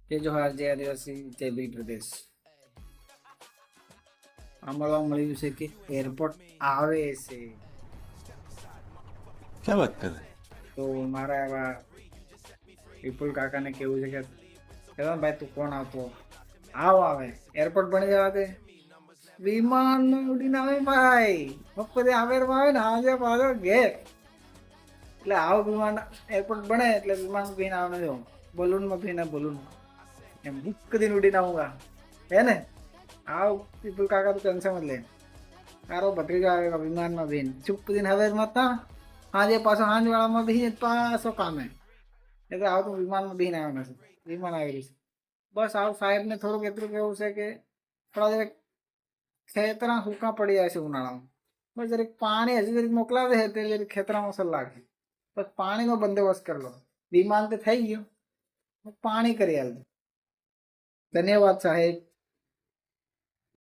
જય જોહાર, જય આદિવાસી, જય બી પ્રદેશ. મળવા મળ્યું છે કે એરપોર્ટ આવે છે. क्या बात कर रहे તો મારા એવા વિપુલ કાકાને કેવું છે કે ભાઈ તું કોણ આવતો આવે એરપોર્ટ બની જવા દે. વિમાન ઉડીને આવે ભાઈ, બપોરે આવેરમાં આવે ને આજે પાછો ઘેર. એટલે આવું વિમાન એરપોર્ટ બને એટલે વિમાન ભીને આવે જો બલૂનમાં ભીને બલૂનમાં એમ બુક દિન ઉડીને આવુંગા હે ને. આવ વિપુલ કાકા તો ટેન્શન જ લે. તારો ભત્રીજો આવે વિમાનમાં ભીન ચૂપ દિન હવે મત આજે પાછો હાંજ વાળામાં ભીને પાછો કામે. એટલે આવ તો વિમાનમાં ભીને આવે છે, વિમાન આવેલું છે. બસ આવ સાહેબને થોડુંક એટલું કેવું છે કે થોડા જરીક ખેતરા સૂકા પડી જાય છે ઉનાળામાં. બસ જરીક પાણી હજી જરીક મોકલાવે છે તે જરીક ખેતરામાં અસર લાગે. બસ પાણીનો બંદોબસ્ત કરી લો. વિમાન તો થઈ ગયું, પાણી કરી આલ. ધન્યવાદ સાહેબ.